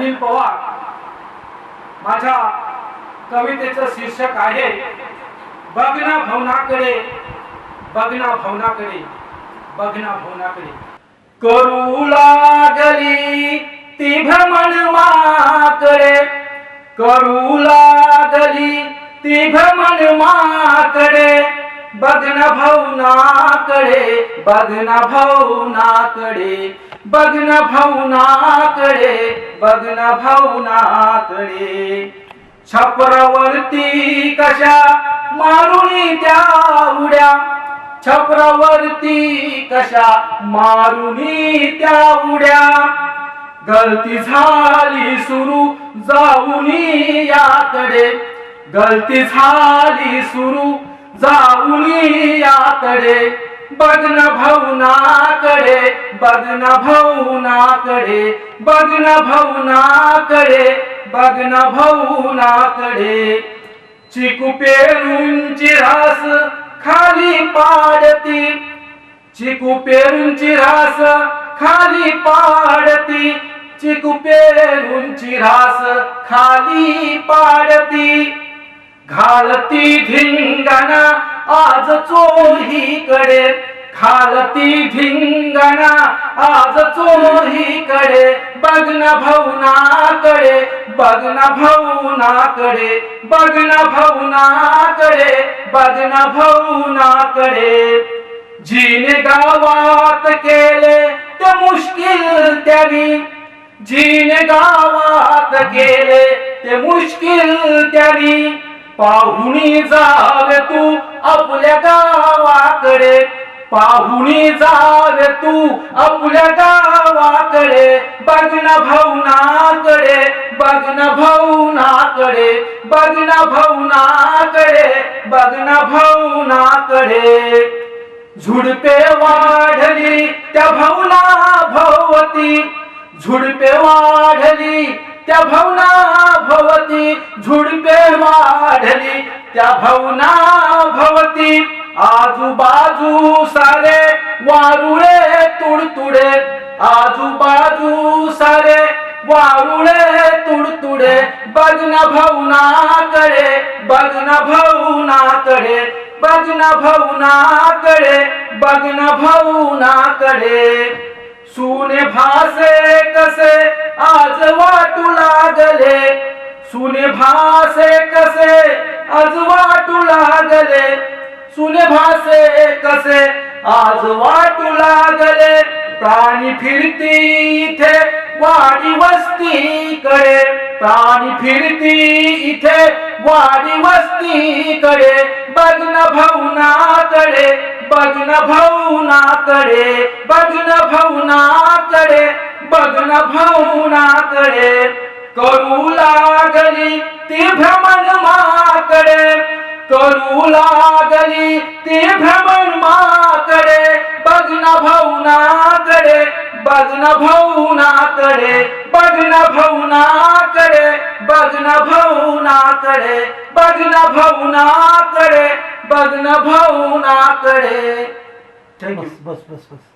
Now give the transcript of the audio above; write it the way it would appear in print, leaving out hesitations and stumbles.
अनिल पवार। माझ्या कवितेचं शीर्षक आहे बघना भवनाकडे, बघना भवनाकडे, बघना भवनाकडे। करू लागली ती भ्रमण माकडे, करू लागली ती भ्रमण माकडे, बघना भवनाकडे, बघना भवनाकडे, बघना भवनाकडे, बघना भवनाकडे। छपरावरती कशा मारुनी त्या उड्या, छपरावरती कशा मारुनी त्या उड्या। गलती झाली सुरू जाऊनी याकडे, गलती झाली सुरू जाऊनी याकडे, बघना भवनाकडे, बघना भवनाकडे, बघना भवनाकडे, बघना भवनाकडे। चिकू पेरूंची रास खाली पाडती, चिकू पेरूंची रास खाली पाडती, चिकू पेरूंची रास खाली पाडती। घालती धिंगाणा आज चोहीकडे, घालती धिंगाणा आज चोहीकडे, बघना भवनाकडे, बघना भवनाकडे, बघना भवनाकडे, बघना भवनाकडे। जिने गावात केले ते मुश्किल त्यानी, जिने गावात केले ते मुश्किल त्यानी, पाहुणी जावे तू आपल्या गावाकडे, पाहुणी जावे तू आपल्या गावाकडे, बघना भवनाकडे, बघना भवनाकडे, बघना भवनाकडे, बघना भवनाकडे। झुडपे वाढली त्या भवना भोवती, झुडपे वाढली त्या भवना भोवती, झुडपे वाढली त्या भवना भोवती। आजूबाजू सारे वारुळे तुडतुडे, आजूबाजू सारे वारुळे तुडतुडे, बघना भवनाकडे, बघना भवनाकडे, बघना भवनाकडे, बघना भवनाकडे। सुने भासे कसे आज वाटू लागले, सुने भासे कसे आज वाटू लागले, सुने भासे कसे आज वाटू लागले। प्राणी फिरती इथे वाडी वस्तीकडे, प्राणी फिरती इथे वाडी वस्तीकडे, बघना भवनाकडे, बघना भवनाकडे, बघना भवनाकडे, बघना भवनाकडे। करू लागली ती भ्रमण माकडे, करू लागली ती भ्रमण माकडे, बघना भवनाकडे, बघना भवनाकडे, बघना भवनाकडे, बघना भवनाकडे, बघना भवनाकडे, बघना भवनाकडे। बस बस बस बस